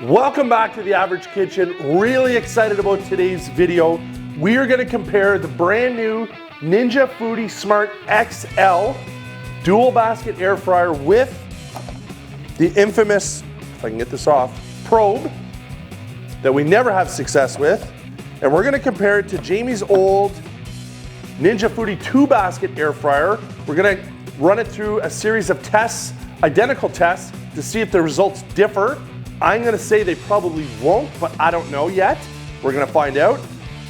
Welcome back to The Average Kitchen. Really excited about today's video. We are going to compare the brand new Ninja Foodi Smart XL dual basket air fryer with the infamous, if I can get this off, probe that we never have success with. And we're going to compare it to Jamie's old Ninja Foodi 2-basket air fryer. We're going to run it through a series of tests, identical tests, to see if the results differ. I'm going to say they probably won't, but I don't know yet. We're going to find out.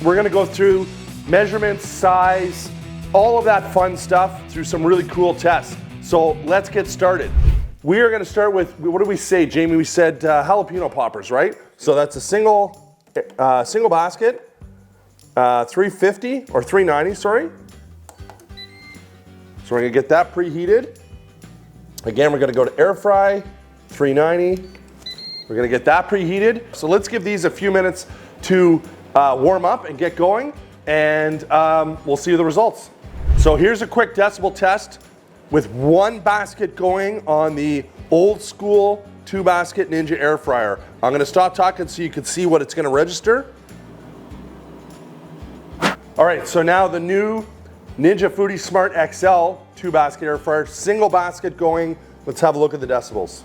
We're going to go through measurements, size, all of that fun stuff through some really cool tests. So let's get started. We are going to start with, what did we say, Jamie? We said jalapeno poppers, right? So that's a single basket, 350 or 390, sorry. So we're going to get that preheated. Again, we're going to go to air fry, 390. We're going to get that preheated. So let's give these a few minutes to warm up and get going, and we'll see the results. So here's a quick decibel test with one basket going on the old school 2-basket Ninja air fryer. I'm going to stop talking so you can see what it's going to register. All right, so now the new Ninja Foodi Smart XL 2-basket air fryer, single basket going. Let's have a look at the decibels.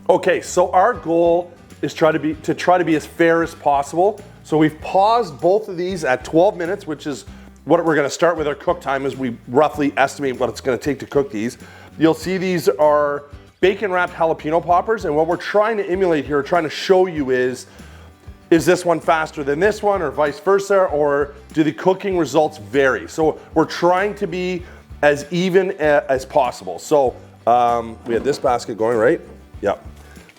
Okay, so our goal is to try to be as fair as possible. So we've paused both of these at 12 minutes, which is what we're going to start with our cook time as we roughly estimate what it's going to take to cook these. You'll see these are bacon wrapped jalapeno poppers, and what we're trying to emulate here, trying to show you is this one faster than this one or vice versa, or do the cooking results vary? So we're trying to be as even as possible. So we had this basket going, right? Yep.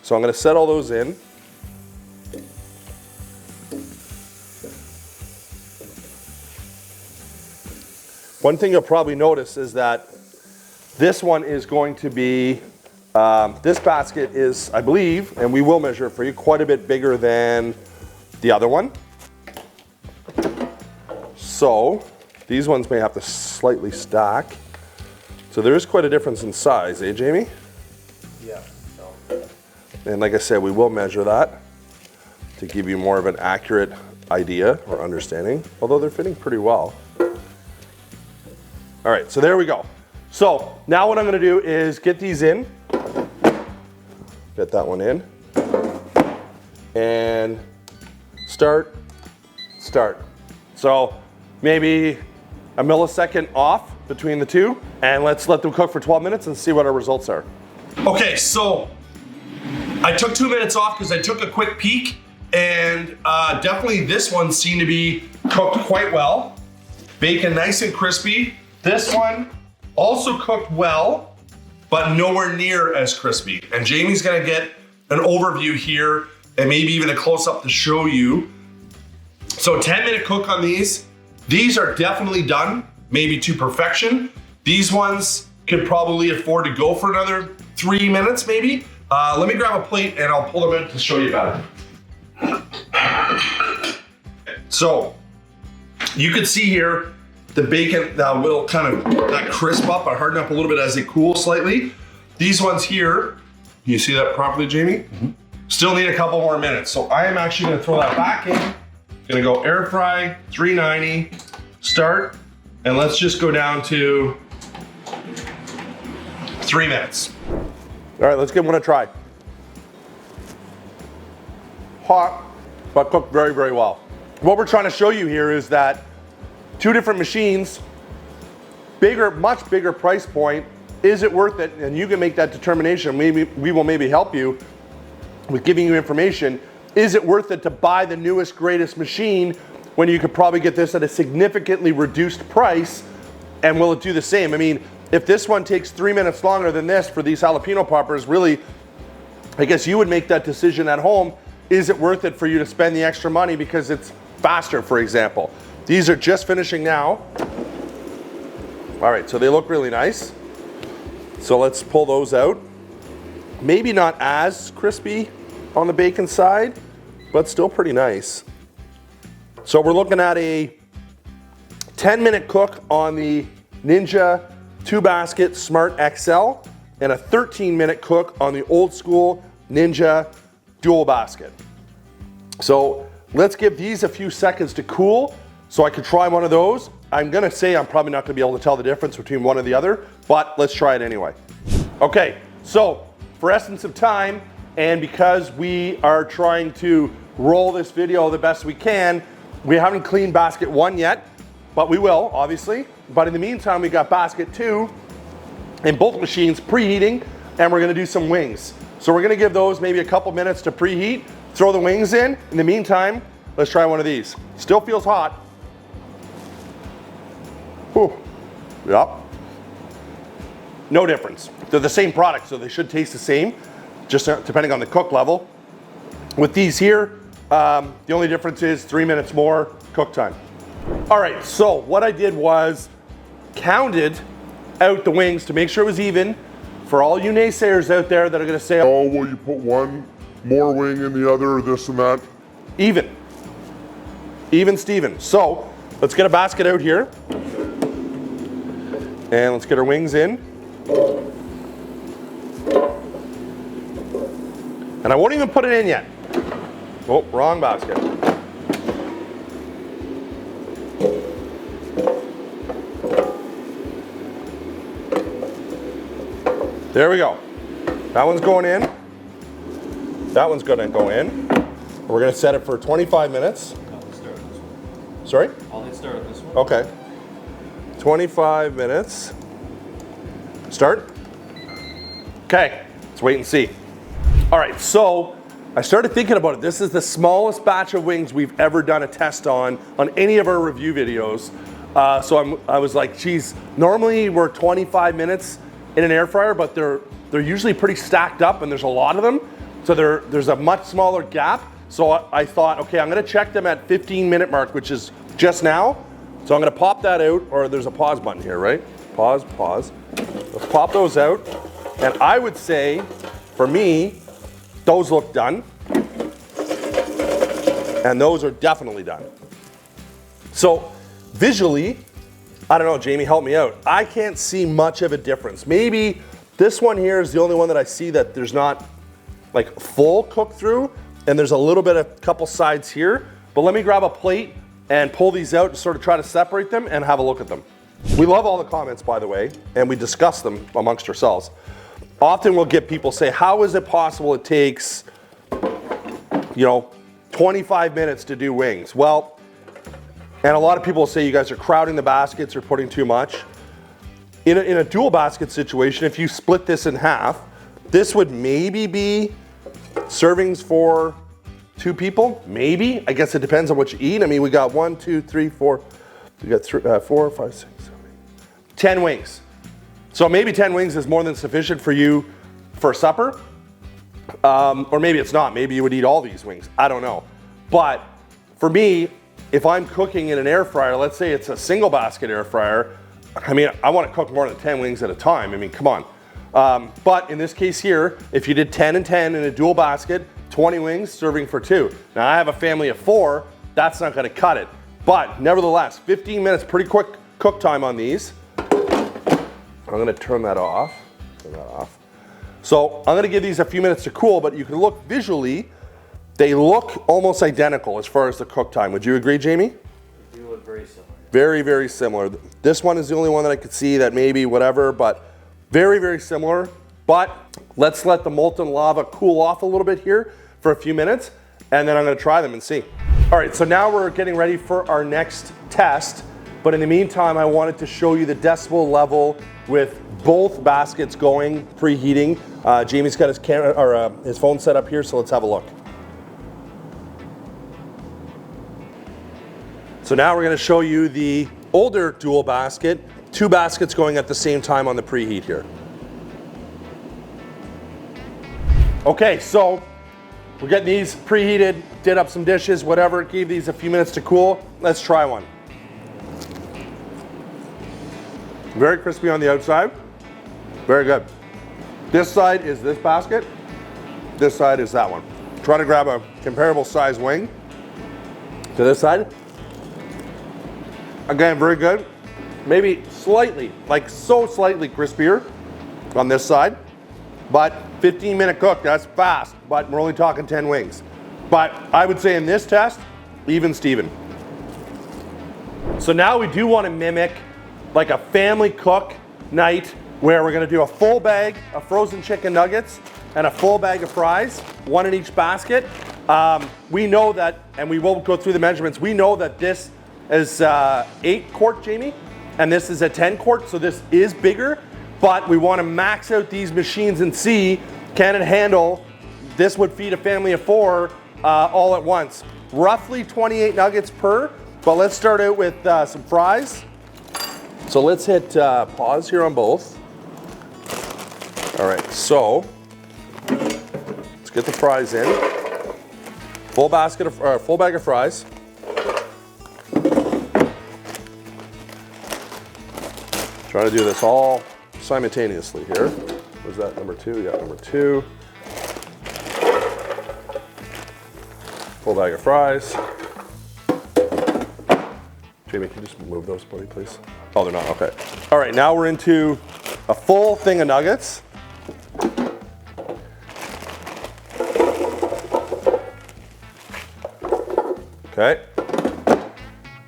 So I'm going to set all those in. One thing you'll probably notice is that this one is going to be, this basket is, I believe, and we will measure it for you, quite a bit bigger than the other one. So these ones may have to slightly stack. So there is quite a difference in size, eh, Jamie? Yeah. And like I said, we will measure that to give you more of an accurate idea or understanding, although they're fitting pretty well. All right, so there we go. So now what I'm gonna do is get these in, get that one in, and start. So maybe a millisecond off between the two, and let's let them cook for 12 minutes and see what our results are. Okay, so I took 2 minutes off because I took a quick peek, and definitely this one seemed to be cooked quite well. Bacon nice and crispy. This one also cooked well, but nowhere near as crispy. And Jamie's gonna get an overview here and maybe even a close-up to show you. So 10-minute cook on these. These are definitely done, maybe to perfection. These ones could probably afford to go for another 3 minutes maybe. Let me grab a plate and I'll pull them in to show you better. So you can see here the bacon will kind of that crisp up and harden up a little bit as they cool slightly. These ones here, can you see that properly, Jamie? Mm-hmm. Still need a couple more minutes. So I am actually gonna throw that back in. Gonna go air fry, 390, start, and let's just go down to 3 minutes. All right, let's give one a try. Hot, but cooked very, very well. What we're trying to show you here is that two different machines, bigger, much bigger price point. Is it worth it? And you can make that determination. Maybe we will maybe help you with giving you information. Is it worth it to buy the newest, greatest machine when you could probably get this at a significantly reduced price? And will it do the same? I mean, if this one takes 3 minutes longer than this for these jalapeno poppers, really, I guess you would make that decision at home. Is it worth it for you to spend the extra money because it's faster, for example? These are just finishing now. All right, so they look really nice. So let's pull those out. Maybe not as crispy on the bacon side, but still pretty nice. So we're looking at a 10-minute cook on the Ninja 2-basket Smart XL. and a 13-minute cook on the old school Ninja dual basket. So let's give these a few seconds to cool so I could try one of those. I'm gonna say I'm probably not gonna be able to tell the difference between one and the other, but let's try it anyway. Okay, so for essence of time, and because we are trying to roll this video the best we can, we haven't cleaned basket 1 yet, but we will, obviously. But in the meantime, we got basket 2 in both machines preheating, and we're gonna do some wings. So we're gonna give those maybe a couple minutes to preheat, throw the wings in. In the meantime, let's try one of these. Still feels hot. Ooh, yep. No difference. They're the same product, so they should taste the same, just depending on the cook level. With these here, the only difference is 3 minutes more cook time. All right, so what I did was counted out the wings to make sure it was even. For all you naysayers out there that are gonna say, oh, well, you put one more wing in the other, this and that. Even. Even Steven. So let's get a basket out here. And let's get our wings in. And I won't even put it in yet. Oh, wrong basket. There we go. That one's going in. That one's gonna go in. We're gonna set it for 25 minutes. I'll hit start on this one. Sorry? I'll hit start on this one. Okay. 25 minutes. Start. Okay, let's wait and see. All right, so I started thinking about it. This is the smallest batch of wings we've ever done a test on any of our review videos. So I was like, geez, normally we're 25 minutes in an air fryer, but they're usually pretty stacked up and there's a lot of them. So there's a much smaller gap. So I thought, okay, I'm gonna check them at 15-minute mark, which is just now. So I'm gonna pop that out, or there's a pause button here, right? Pause, pause. Let's pop those out. And I would say, for me, those look done. And those are definitely done. So visually, I don't know, Jamie, help me out. I can't see much of a difference. Maybe this one here is the only one that I see that there's not like full cook through, and there's a little bit of couple sides here. But let me grab a plate and pull these out to sort of try to separate them and have a look at them. We love all the comments, by the way, and we discuss them amongst ourselves. Often we'll get people say, how is it possible it takes, 25 minutes to do wings? Well, and a lot of people say you guys are crowding the baskets or putting too much. In a dual basket situation, if you split this in half, this would maybe be servings for 2 people, maybe. I guess it depends on what you eat. I mean, we got 1, 2, 3, 4. We got 4, 5, 6, 7, 8, 10 wings. So maybe 10 wings is more than sufficient for you for supper. Or maybe it's not. Maybe you would eat all these wings. I don't know. But for me, if I'm cooking in an air fryer, let's say it's a single basket air fryer, I mean, I want to cook more than 10 wings at a time. I mean, come on. But in this case here, if you did 10 and 10 in a dual basket, 20 wings serving for 2. Now I have a family of 4, that's not gonna cut it. But nevertheless, 15 minutes, pretty quick cook time on these. I'm gonna turn that off. So I'm gonna give these a few minutes to cool, but you can look visually, they look almost identical as far as the cook time. Would you agree, Jamie? They do look very similar. Very, very similar. This one is the only one that I could see that maybe whatever, but very, very similar. But let's let the molten lava cool off a little bit here for a few minutes, and then I'm gonna try them and see. All right, so now we're getting ready for our next test. But in the meantime, I wanted to show you the decibel level with both baskets going, preheating. Jamie's got his camera or his phone set up here, so let's have a look. So now we're gonna show you the older dual basket, 2 baskets going at the same time on the preheat here. Okay, so we're getting these preheated, did up some dishes, whatever, gave these a few minutes to cool. Let's try one. Very crispy on the outside, very good. This side is this basket, this side is that one. Try to grab a comparable size wing to this side. Again, very good. Maybe slightly, like so slightly crispier on this side. but 15-minute cook, that's fast, but we're only talking 10 wings. But I would say in this test, even Steven. So now we do want to mimic like a family cook night where we're gonna do a full bag of frozen chicken nuggets and a full bag of fries, one in each basket. We know that, and we will go through the measurements, we know that this is 8 quart, Jamie, and this is a 10 quart, so this is bigger, but we wanna max out these machines and see, can it handle, this would feed a family of 4 all at once. Roughly 28 nuggets per, but let's start out with some fries. So let's hit pause here on both. All right, so let's get the fries in. Full basket of, full bag of fries. Try to do this all simultaneously here. Was that number 2? Yeah, number 2. Full bag of fries. Jamie, can you just move those, buddy, please? Oh, they're not, okay. All right, now we're into a full thing of nuggets. Okay.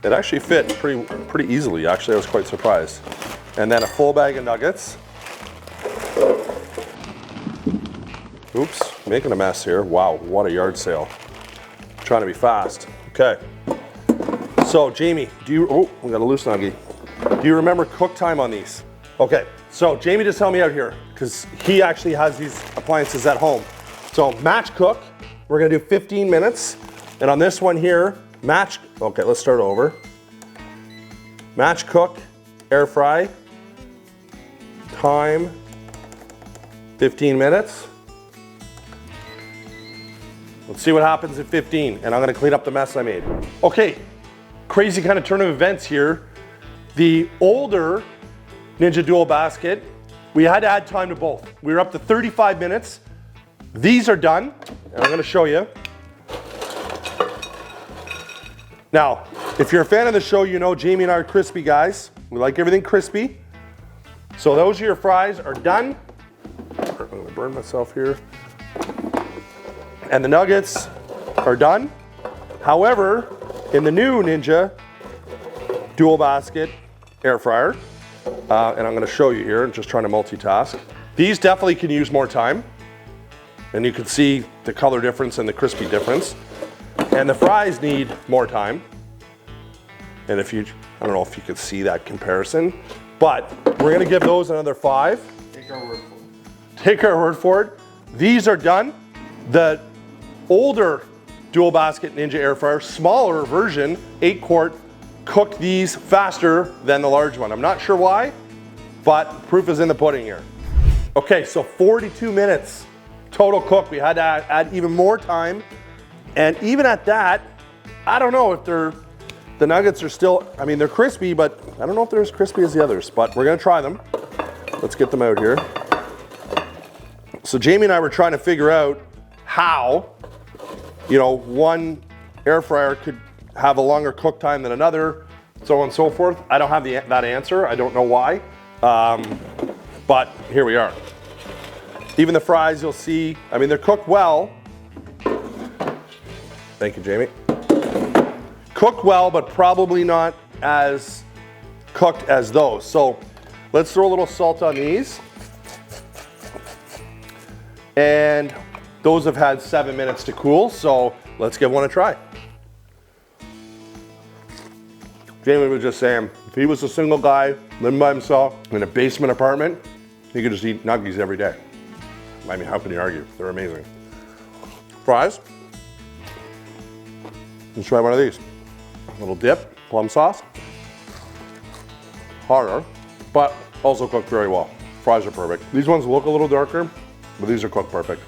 It actually fit pretty easily, actually. I was quite surprised. And then a full bag of nuggets. Oops, making a mess here. Wow, what a yard sale. Trying to be fast. Okay. So, Jamie, oh, we got a loose nuggie. Do you remember cook time on these? Okay, so Jamie just help me out here because he actually has these appliances at home. So, match cook, we're gonna do 15 minutes. And on this one here, okay, let's start over. Match cook, air fry, time, 15 minutes. Let's see what happens at 15, and I'm gonna clean up the mess I made. Okay, crazy kind of turn of events here. The older Ninja Dual Basket, we had to add time to both. We were up to 35 minutes. These are done, and I'm gonna show you. Now, if you're a fan of the show, you know Jamie and I are crispy guys. We like everything crispy. So those of your fries are done. I'm gonna burn myself here. And the nuggets are done. However, in the new Ninja Dual Basket air fryer, and I'm gonna show you here, I'm just trying to multitask. These definitely can use more time. And you can see the color difference and the crispy difference. And the fries need more time. And if you, I don't know if you can see that comparison, but we're gonna give those another 5. Take our word for it. Take our word for it. These are done. The older Dual Basket Ninja air fryer, smaller version, 8 quart, cooked these faster than the large one. I'm not sure why, but proof is in the pudding here. Okay, so 42 minutes total cook. We had to add even more time. And even at that, I don't know if the nuggets are still, I mean, they're crispy, but I don't know if they're as crispy as the others, but we're gonna try them. Let's get them out here. So Jamie and I were trying to figure out how, you know, one air fryer could have a longer cook time than another, so on and so forth. I don't have that answer. I don't know why, but here we are. Even the fries, you'll see, I mean, they're cooked well. Thank you, Jamie. Cooked well, but probably not as cooked as those. So let's throw a little salt on these. And those have had 7 minutes to cool, so let's give one a try. Jamie was just saying, if he was a single guy living by himself in a basement apartment, he could just eat nuggies every day. I mean, how can you argue? They're amazing. Fries. Let's try one of these. A little dip, plum sauce. Harder, but also cooked very well. Fries are perfect. These ones look a little darker, but these are cooked perfect.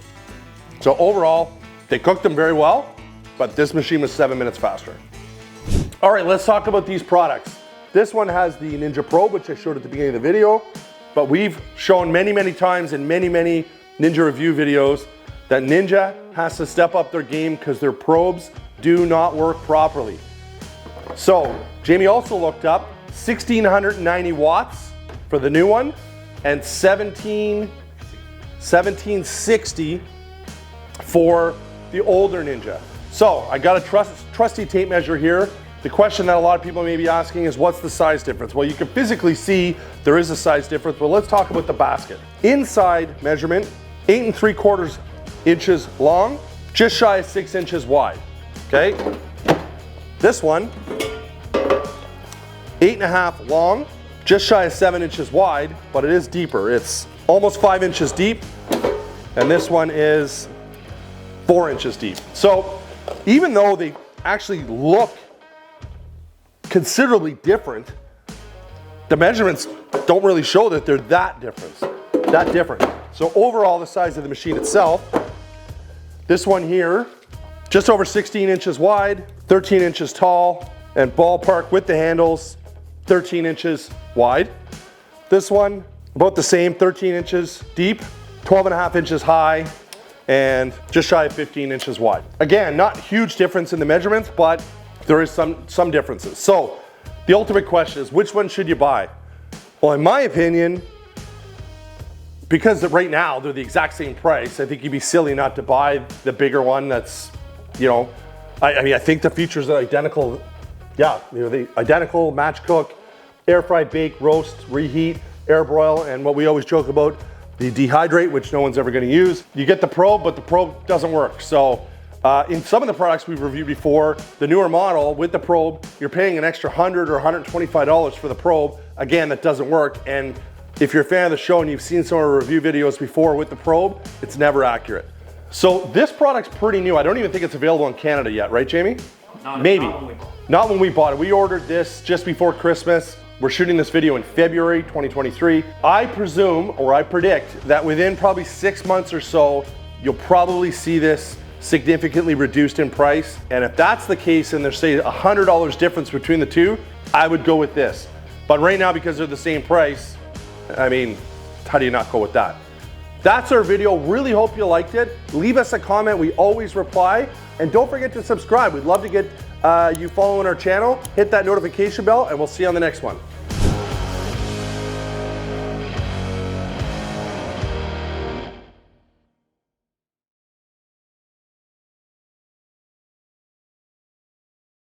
So overall, they cooked them very well, but this machine was 7 minutes faster. All right, let's talk about these products. This one has the Ninja Pro, which I showed at the beginning of the video, but we've shown many, many times in many, many Ninja review videos that Ninja has to step up their game because their probes do not work properly. So Jamie also looked up 1,690 watts for the new one and 1760 for the older Ninja. So I got a trusty tape measure here. The question that a lot of people may be asking is, what's the size difference? Well, you can physically see there is a size difference, but let's talk about the basket. Inside measurement, 8 3/4 inches long, just shy of 6 inches wide, okay? This one, 8 1/2 long, just shy of 7 inches wide, but it is deeper. It's almost 5 inches deep, and this one is 4 inches deep. So even though they actually look considerably different, the measurements don't really show that they're that different. So overall, the size of the machine itself, this one here, just over 16 inches wide, 13 inches tall, and ballpark with the handles, 13 inches wide. This one, about the same, 13 inches deep, 12 1/2 inches high, and just shy of 15 inches wide. Again, not huge difference in the measurements, but there is some differences. So the ultimate question is, which one should you buy? Well, in my opinion, because right now they're the exact same price, I think you'd be silly not to buy the bigger one. That's, you know, I mean, I think the features are identical. Yeah, you know, the identical match cook, air fry, bake, roast, reheat, air broil, and what we always joke about, the dehydrate, which no one's ever going to use. You get the probe, but the probe doesn't work. So in some of the products we've reviewed before, the newer model with the probe, you're paying an extra $100 or $125 for the probe. Again, that doesn't work. And if you're a fan of the show and you've seen some of our review videos before with the probe, it's never accurate. So this product's pretty new. I don't even think it's available in Canada yet, right, Jamie? Maybe. Not when we bought it. We ordered this just before Christmas. We're shooting this video in February 2023. I presume, or I predict, that within probably 6 months or so, you'll probably see this significantly reduced in price. And if that's the case, and there's say $100 difference between the two, I would go with this. But right now, because they're the same price, I mean, how do you not go with that? That's our video. Really hope you liked it. Leave us a comment. We always reply. And don't forget to subscribe. We'd love to get you following our channel. Hit that notification bell, and we'll see you on the next one.